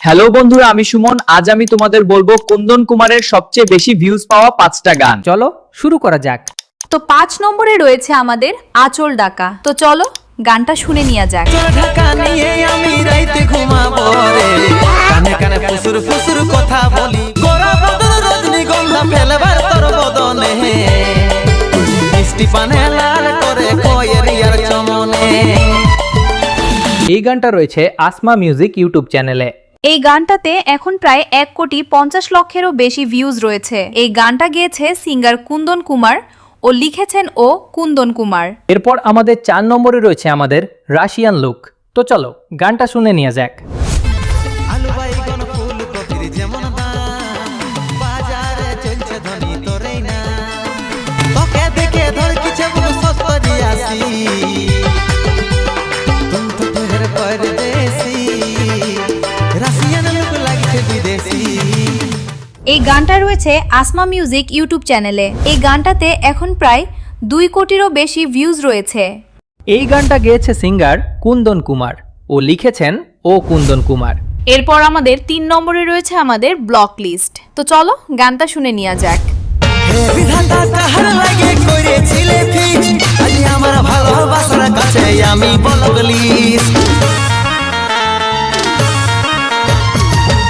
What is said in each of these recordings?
Hello বন্ধুরা, আমি সুমন। আজ আমি তোমাদের বলবো কুন্দন কুমারের সবচেয়ে বেশি ভিউজ পাওয়া 5টা গান। চলো শুরু করা যাক। তো 5 নম্বরে রয়েছে আমাদের আঁচল ডাকা। তো চলো গানটা শুনে নেওয়া যাক। ঢাকা নিয়ে আমি রাইতে ঘুমাবো রে, কানে কানে ফুসুর ফুসুর কথা বলি, গোরা বদন রজনীগন্ধা ফেলবার তোর বদনে, মিষ্টি পানে লাল করে কয়ের ইয়ার চমনে। এই গানটা রয়েছে আসমা মিউজিক ইউটিউব চ্যানেলে। এই গানটাতে এখন প্রায় 1,50,00,000-এরও বেশি ভিউজ রয়েছে। এই গানটা গেয়েছে সিঙ্গার কুন্দন কুমার ও লিখেছেন কুন্দন কুমার। এরপর আমাদের 4 নম্বরে রয়েছে আমাদের রাশিয়ান লুক। তো চলো গানটা শুনে নেওয়া যাক। আলু বাইগন ফুলকপির যেমন দাম, বাজারে চলছে ধনী তোরেই না, তোকে দেখে ধরকিছে বুক সত্তরি আসি, তুম তো তোর পরদেশি, রাশিয়ান লোক লাগছে বিদেশি। এই গানটা রয়েছে আসমা মিউজিক ইউটিউব চ্যানেলে। এই গানটাতে এখন প্রায় 2 কোটিরও বেশি ভিউজ রয়েছে। এই গানটা গেয়েছে সিঙ্গার কুন্দন কুমার ও লিখেছেন কুন্দন কুমার। এরপর আমাদের 3 নম্বরে রয়েছে আমাদের ব্লক লিস্ট। তো চলো গানটা শুনে নেওয়া যাক। হে বিধাতা কাহার লাগে করেছিলে ফিক্স, আজ আমার ভালোবাসার কাছে আমি বলগলিস।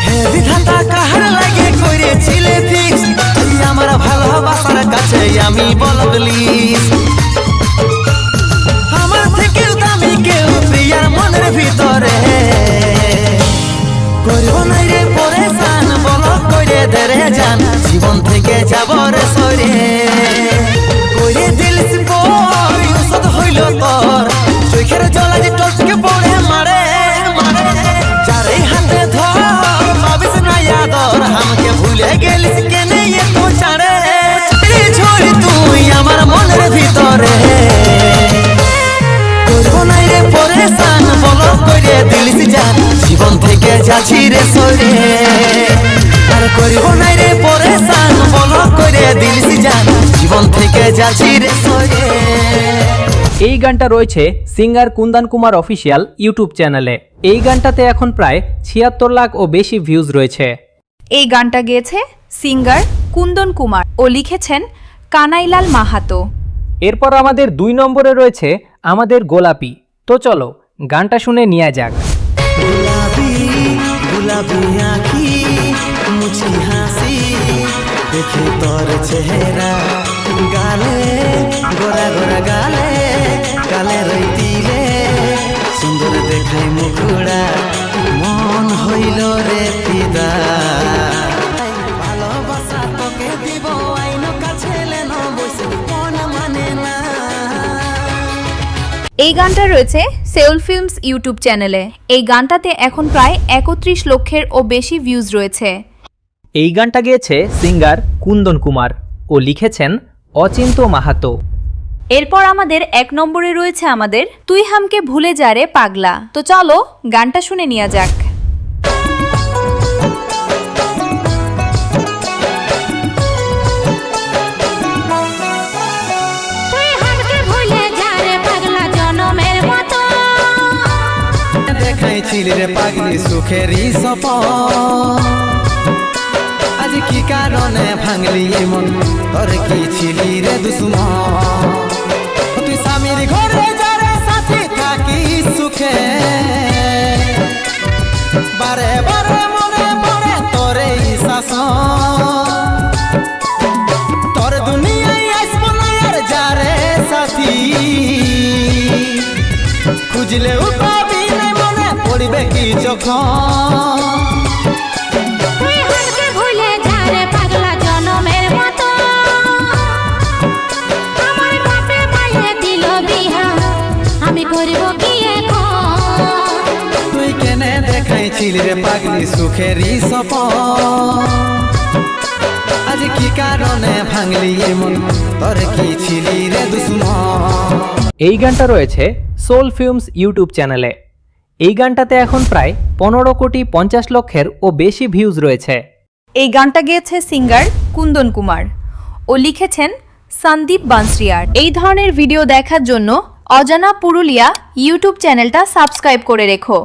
হে বিধাতা কাহার লাগে করেছিলে ফিক্স, আজ আমার ভালোবাসার কাছে আমি বলগলিস। আমার থেকে দামি কেউ প্রিয়ার মনের ভিতরে, করব নাই রে পরেশান, বল করে দেরে জান, জীবন থেকে যাব রে সরে, করে দিলিস পর ওষুধ হইল তোর, চোখের জল আজ টচকে পড়ে মারে মারে, চারে হাতে ধর পাবিস না আদর, আমাকে ভুলে গেলিস কেনে এত চারে, ঝড় তুই আমার মনের ভিতরে, করব নাই রে পরেশান, বল করে দিলিস জান, জীবন থেকে যাচ্ছি রে সরে, আর করব নাই রে পরেশান, বল করে দিলিস জান, জীবন থেকে যাচ্ছি রে সরে। এই গানটা রয়েছে singer Kundan Kumar official YouTube চ্যানেলে। এই গানটাতে এখন প্রায় 76 লাখ ও বেশি ভিউজ রয়েছে। এই গানটা গেয়েছে সিঙ্গার কুন্দন কুমার ও লিখেছেন কানাইলাল মাহাতো। এরপর আমাদের 2 নম্বরে রয়েছে আমাদের গোলাপি। তো চলো গানটা শুনে নেওয়া যাক। गुलाबी गुलाबी आँखी मुझकी हंसी, देखे तोर चेहरा, गाले गोरा गोरा गाले, काले रईती रे सुंदर देखाय मुखड़ा, मन हইল রে ফিদা, ভালোবাসা তোকে দিব আইন কাছে লেন বসে মন মানে না। এই গানটা রয়েছে সেউল ফিল্মস ইউটিউব চ্যানেলে। এই গানটাতে এখন প্রায় 31 লক্ষেরও বেশি ভিউজ রয়েছে। এই গানটা গেয়েছে সিঙ্গার কুন্দন কুমার ও লিখেছেন অচিন্ত মাহাতো। এরপর আমাদের 1 নম্বরে রয়েছে আমাদের তুই হামকে ভুলে যা রে পাগলা। তো চলো গানটা শুনে নেওয়া যাক। দেখাইছিলি রে পাগলি সুখেরই সপন, আজ কি কারণে ভাঙলি মন, তোর কি ছিলি রে দুশ্মন, তুই স্বামীর ঘরে যারে সাথী থাকি সুখে, বারে বারে মনে পড়ে তোরে শাসন, তোর দুনিয়ায় আসবো না আর যারে সাথী, খুঁজলেও পাবি না মনে পড়বে কি যখন, তুই হামকে ভুলে যা রে পাগলা জনমের মতো, আমার বাপে মায়ে দিল বিহা, আমি করব কি এখন, তুই কেনে দেখাইছিলি রে পাগলি সুখেরই সপন, আজ কি কারণে ভাঙলি মন, তোর কি ছিলি রে দুশ্মন। এই গানটা রয়েছে সোল ফিল্মস ইউটিউব চ্যানেলে। এই গানটাতে এখন প্রায় 15,50,00,000-ও বেশি ভিউজ রয়েছে। এই গানটা গেয়েছে সিঙ্গার কুন্দন কুমার ও লিখেছেন সন্দীপ বানসরিয়ার। এই ধরনের ভিডিও দেখার জন্য অজানা পুরুলিয়া ইউটিউব চ্যানেলটা সাবস্ক্রাইব করে রেখো।